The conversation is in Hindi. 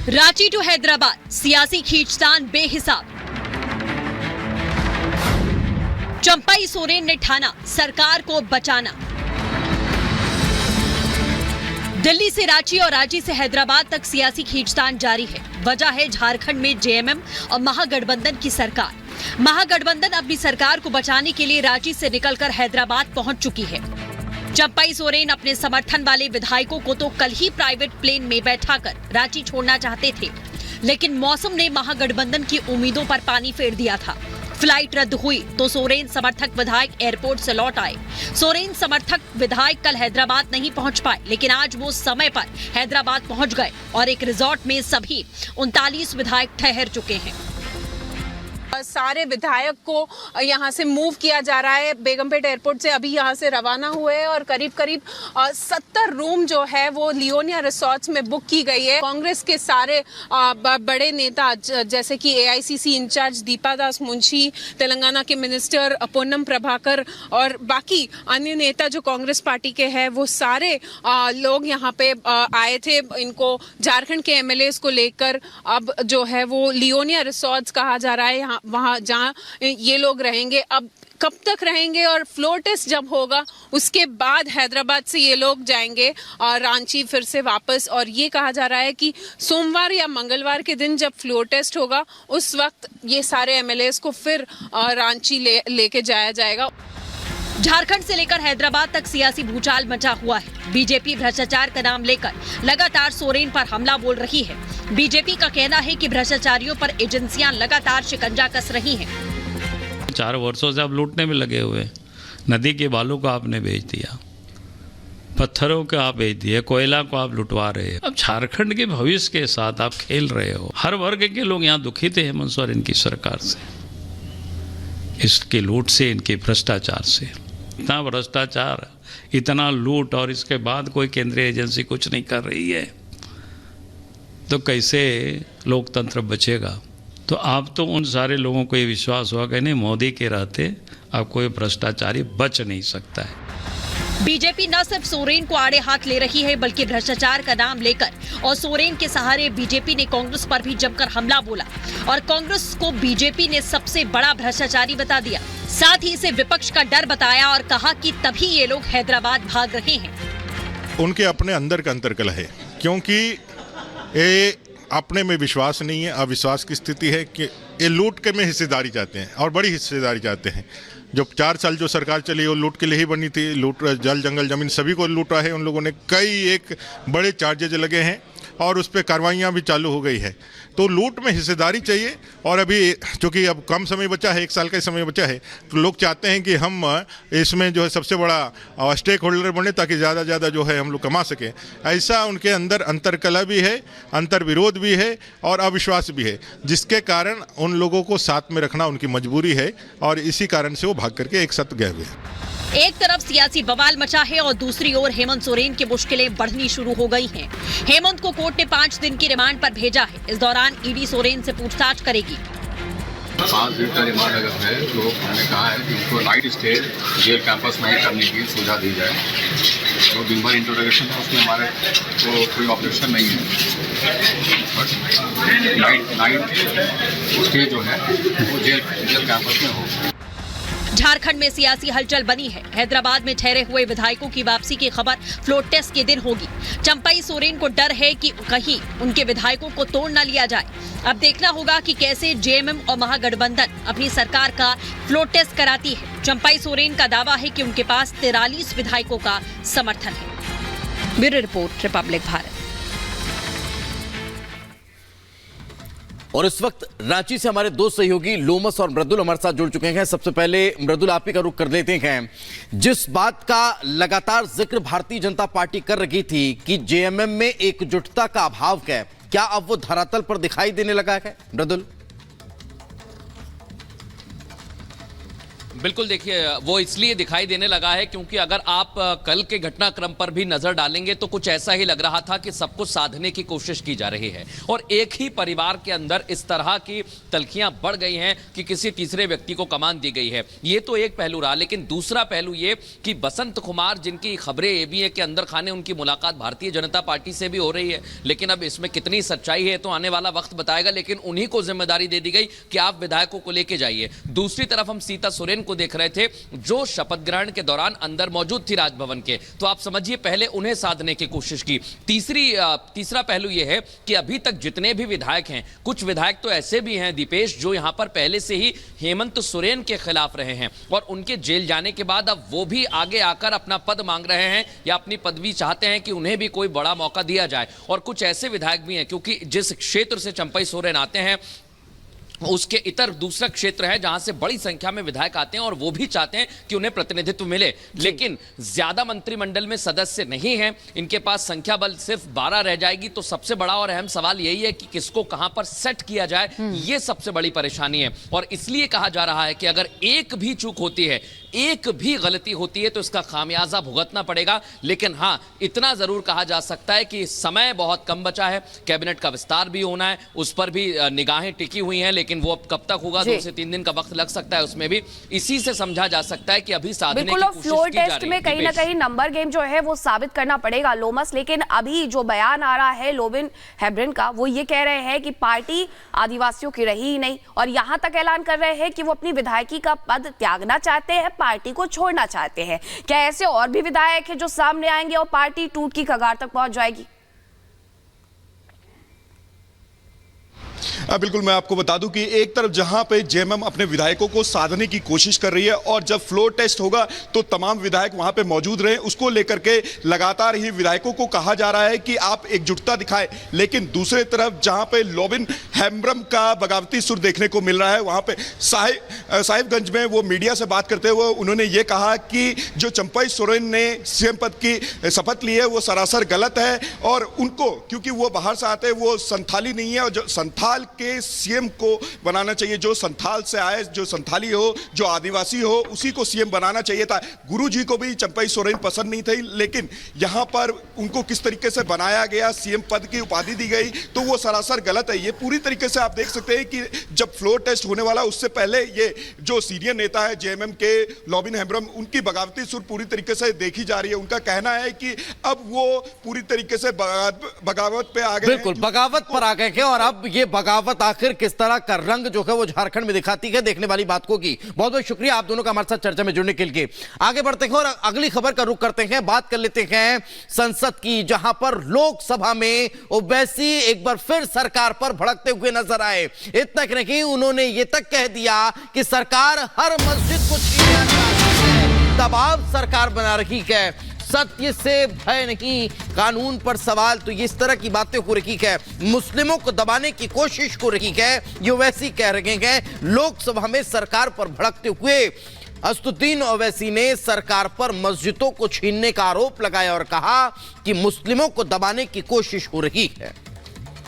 रांची टू हैदराबाद, सियासी खींचतान बेहिसाब। चंपाई सोरेन ने ठाना सरकार को बचाना। दिल्ली से रांची और रांची से हैदराबाद तक सियासी खींचतान जारी है। वजह है झारखंड में जेएमएम और महागठबंधन की सरकार। महागठबंधन अपनी सरकार को बचाने के लिए रांची से निकलकर हैदराबाद पहुंच चुकी है। चंपाई सोरेन अपने समर्थन वाले विधायकों को तो कल ही प्राइवेट प्लेन में बैठाकर रांची छोड़ना चाहते थे, लेकिन मौसम ने महागठबंधन की उम्मीदों पर पानी फेर दिया था। फ्लाइट रद्द हुई तो सोरेन समर्थक विधायक एयरपोर्ट से लौट आए। सोरेन समर्थक विधायक कल हैदराबाद नहीं पहुंच पाए, लेकिन आज वो समय पर हैदराबाद पहुंच गए और एक रिजॉर्ट में सभी 39 विधायक ठहर चुके हैं। सारे विधायक को यहाँ से मूव किया जा रहा है। बेगमपेट एयरपोर्ट से अभी यहाँ से रवाना हुए हैं और करीब 70 रूम जो है वो लियोनिया रिसोर्ट्स में बुक की गई है। कांग्रेस के सारे बड़े नेता जैसे कि एआईसीसी इंचार्ज दीपा दास मुंशी, तेलंगाना के मिनिस्टर पूनम प्रभाकर और बाकी अन्य नेता जो कांग्रेस पार्टी के हैं, वो सारे लोग यहाँ पे आए थे। इनको झारखंड के एमएलएस को लेकर अब जो है वो लियोनिया रिसोर्ट्स कहा जा रहा है, वहां जहां ये लोग रहेंगे। अब कब तक रहेंगे और फ्लोर टेस्ट जब होगा उसके बाद हैदराबाद से ये लोग जाएंगे और रांची फिर से वापस। और ये कहा जा रहा है कि सोमवार या मंगलवार के दिन जब फ्लोर टेस्ट होगा उस वक्त ये सारे एमएलएस को फिर रांची लेके जाया जाएगा। झारखंड से लेकर हैदराबाद तक सियासी भूचाल मचा हुआ है। बीजेपी भ्रष्टाचार का नाम लेकर लगातार सोरेन पर हमला बोल रही है। बीजेपी का कहना है कि भ्रष्टाचारियों पर एजेंसियां लगातार शिकंजा कस रही हैं। 4 वर्षों से आप लूटने में लगे हुए। नदी के बालू को आपने बेच दिया, पत्थरों को आप बेच दिए, कोयला को आप लुटवा रहे हैं। अब झारखंड के भविष्य के साथ आप खेल रहे हो। हर वर्ग के लोग यहाँ दुखी थे हेमंत सोरेन की सरकार से, इसके लूट से, इनके भ्रष्टाचार से। इतना भ्रष्टाचार, इतना लूट और इसके बाद कोई केंद्रीय एजेंसी कुछ नहीं कर रही है तो कैसे लोकतंत्र बचेगा। तो आप तो उन सारे लोगों को ये विश्वास हुआ कि नहीं, मोदी के रहते अब कोई भ्रष्टाचारी बच नहीं सकता है। बीजेपी न सिर्फ सोरेन को आड़े हाथ ले रही है, बल्कि भ्रष्टाचार का नाम लेकर और सोरेन के सहारे बीजेपी ने कांग्रेस पर भी जमकर हमला बोला और कांग्रेस को बीजेपी ने सबसे बड़ा भ्रष्टाचारी बता दिया। साथ ही इसे विपक्ष का डर बताया और कहा कि तभी ये लोग हैदराबाद भाग रहे हैं। उनके अपने अंदर का अंतर्कलह है, क्योंकि ये अपने में विश्वास नहीं है, अविश्वास की स्थिति है कि ये लूट के में हिस्सेदारी चाहते हैं और बड़ी हिस्सेदारी चाहते हैं। जो 4 साल जो सरकार चली वो लूट के लिए ही बनी थी। लूट, जल जंगल जमीन सभी को लूटा है उन लोगों ने। कई एक बड़े चार्जेज लगे हैं और उस पर कार्रवाइयाँ भी चालू हो गई है। तो लूट में हिस्सेदारी चाहिए। और अभी चूँकि अब कम समय बचा है, 1 साल का समय बचा है, तो लोग चाहते हैं कि हम इसमें जो है सबसे बड़ा स्टेक होल्डर बने ताकि ज़्यादा ज़्यादा जो है हम लोग कमा सकें। ऐसा उनके अंदर अंतर्कलह भी है, अंतर्विरोध भी है और अविश्वास भी है, जिसके कारण उन लोगों को साथ में रखना उनकी मजबूरी है और इसी कारण से वो भाग करके एक साथ गए हुए हैं। एक तरफ सियासी बवाल मचा है और दूसरी ओर हेमंत सोरेन की मुश्किलें बढ़नी शुरू हो गई हैं। हेमंत को कोर्ट ने 5 दिन की रिमांड पर भेजा है। इस दौरान ईडी सोरेन से पूछताछ करेगी। 5 दिन का रिमांड अगर है तो हमने कहा है कि उनको नाइट स्टे जेल कैंपस में ही करने की सुविधा दी जाए। तो दिन भर इंट्रोडक्शन है, उसमें हमारे को कोई ऑब्जेक्शन नहीं है, बट नाइट स्टे जो है वो जेल कैंपस में हो। झारखंड में सियासी हलचल बनी है। हैदराबाद में ठहरे हुए विधायकों की वापसी की खबर फ्लोर टेस्ट के दिन होगी। चंपाई सोरेन को डर है कि कहीं उनके विधायकों को तोड़ न लिया जाए। अब देखना होगा कि कैसे जेएमएम और महागठबंधन अपनी सरकार का फ्लोर टेस्ट कराती है। चंपाई सोरेन का दावा है कि उनके पास 43 विधायकों का समर्थन है। Bureau report, Republic Bharat. और इस वक्त रांची से हमारे 2 सहयोगी लोमस और मृदुल हमारे साथ जुड़ चुके हैं। सबसे पहले मृदुल, आप ही का रुख कर लेते हैं। जिस बात का लगातार जिक्र भारतीय जनता पार्टी कर रही थी कि जेएमएम में एकजुटता का अभाव है, क्या अब वो धरातल पर दिखाई देने लगा है? मृदुल। बिल्कुल, देखिए वो इसलिए दिखाई देने लगा है क्योंकि अगर आप कल के घटनाक्रम पर भी नजर डालेंगे तो कुछ ऐसा ही लग रहा था कि सब कुछ साधने की कोशिश की जा रही है और एक ही परिवार के अंदर इस तरह की तल्खियां बढ़ गई हैं कि किसी तीसरे व्यक्ति को कमान दी गई है। ये तो एक पहलू रहा, लेकिन दूसरा पहलू ये कि बसंत कुमार, जिनकी खबरें ये भी है कि अंदर खाने उनकी मुलाकात भारतीय जनता पार्टी से भी हो रही है, लेकिन अब इसमें कितनी सच्चाई है तो आने वाला वक्त बताएगा, लेकिन उन्हीं को जिम्मेदारी दे दी गई कि आप विधायकों को लेके जाइए। दूसरी तरफ हम सीता सोरेन को देख रहे थे जो शपथ ग्रहण के दौरान अंदर मौजूद थी राजभवन के, तो आप समझिए पहले उन्हें साधने की कोशिश की। तीसरा पहलू यह है कि अभी तक जितने भी विधायक हैं, कुछ विधायक तो ऐसे भी हैं दीपेश जो यहां पर पहले से ही हेमंत सोरेन के खिलाफ रहे हैं और उनके जेल जाने के बाद अब वो भी आगे आकर अपना पद मांग रहे हैं या अपनी पदवी चाहते हैं कि उन्हें भी कोई बड़ा मौका दिया जाए। और कुछ ऐसे विधायक भी हैं क्योंकि जिस क्षेत्र से चंपई सोरेन आते हैं उसके इतर दूसरा क्षेत्र है जहां से बड़ी संख्या में विधायक आते हैं और वो भी चाहते हैं कि उन्हें प्रतिनिधित्व मिले, लेकिन ज्यादा मंत्रिमंडल में सदस्य नहीं है, इनके पास संख्या बल सिर्फ 12 रह जाएगी। तो सबसे बड़ा और अहम सवाल यही है कि किसको कहां पर सेट किया जाए, ये सबसे बड़ी परेशानी है। और इसलिए कहा जा रहा है कि अगर एक भी चूक होती है, एक भी गलती होती है तो इसका खामियाजा भुगतना पड़ेगा। लेकिन हां, इतना जरूर कहा जा सकता है कि समय बहुत कम बचा है, कैबिनेट का विस्तार भी होना है, उस पर भी निगाहें टिकी हुई हैं, लेकिन वो अब कब तक होगा, 2 से 3 दिन का वक्त लग सकता है उसमें भी। इसी से समझा जा सकता है कि अभी साधने की कोशिश फ्लोर की जा टेस्ट रही में कहीं ना कहीं नंबर गेम जो है वो साबित करना पड़ेगा लोमस। लेकिन अभी जो बयान आ रहा है लोबिन हेब्रिन का, वो ये कह रहे हैं कि पार्टी आदिवासियों की रही ही नहीं और यहां तक ऐलान कर रहे हैं कि वो अपनी विधायकी का पद त्यागना चाहते हैं, पार्टी को छोड़ना चाहते हैं। क्या ऐसे और भी विधायक हैं जो सामने आएंगे और पार्टी टूट की कगार तक पहुंच जाएगी? बिल्कुल, मैं आपको बता दूं कि एक तरफ जहां पे जेएमएम अपने विधायकों को साधने की कोशिश कर रही है और जब फ्लोर टेस्ट होगा तो तमाम विधायक वहां पे मौजूद रहे, उसको लेकर के लगातार ही विधायकों को कहा जा रहा है कि आप एकजुटता दिखाएं। लेकिन दूसरे तरफ जहां पे लोबिन हेम्ब्रम का बगावती सुर देखने को मिल रहा है, वहां पे साहिबगंज में वो मीडिया से बात करते हुए उन्होंने ये कहा कि जो चंपई सोरेन ने सीएम पद की शपथ ली है वो सरासर गलत है और उनको, क्योंकि वो बाहर से आते हैं, वो संथाली नहीं है और जो संथाल के सीएम को बनाना चाहिए, जो संथाल से आए, जो संथाली हो, जो आदिवासी हो, उसी को सीएम बनाना चाहिए था। गुरुजी को भी चंपई सोरेन पसंद नहीं थी, लेकिन यहां पर उनको किस तरीके से बनाया गया, सीएम पद की उपाधि दी गई, तो वो सरासर गलत है। ये पूरी तरीके से आप देख सकते हैं कि जब फ्लोर टेस्ट होने वाला उससे पहले ये जो सीनियर नेता है जेएमएम के लोबिन हेम्ब्रम, उनकी बगावती सुर पूरी तरीके से देखी जा रही है। उनका कहना है कि अब वो पूरी तरीके से बगावत पे आ गए। बिल्कुल, बगावत पर आ गए हैं और अब ये बगावत आखिर किस तरह का रंग जो है वो झारखंड में दिखाती है, देखने वाली बात को की। बहुत बहुत शुक्रिया आप दोनों का हमारे साथ चर्चा में जुड़ने के लिए। आगे बढ़ते हैं और अगली खबर का रुख करते हैं, बात कर लेते हैं संसद की, जहां पर लोकसभा में ओवैसी एक बार फिर सरकार पर भड़कते हुए नजर आए। इतना नहीं, उन्होंने ये तक कह दिया कि सरकार हर मस्जिद को छीनना चाहती है, दबाव सरकार बना रही है, सत्य से भय नहीं, कानून पर सवाल। तो इस तरह की बातें हो रही है, मुस्लिमों को दबाने की कोशिश हो रही है, ये वैसी कह रहे हैं। लोकसभा में सरकार पर भड़कते हुए असदुद्दीन ओवैसी ने सरकार पर मस्जिदों को छीनने का आरोप लगाया और कहा कि मुस्लिमों को दबाने की कोशिश हो रही है।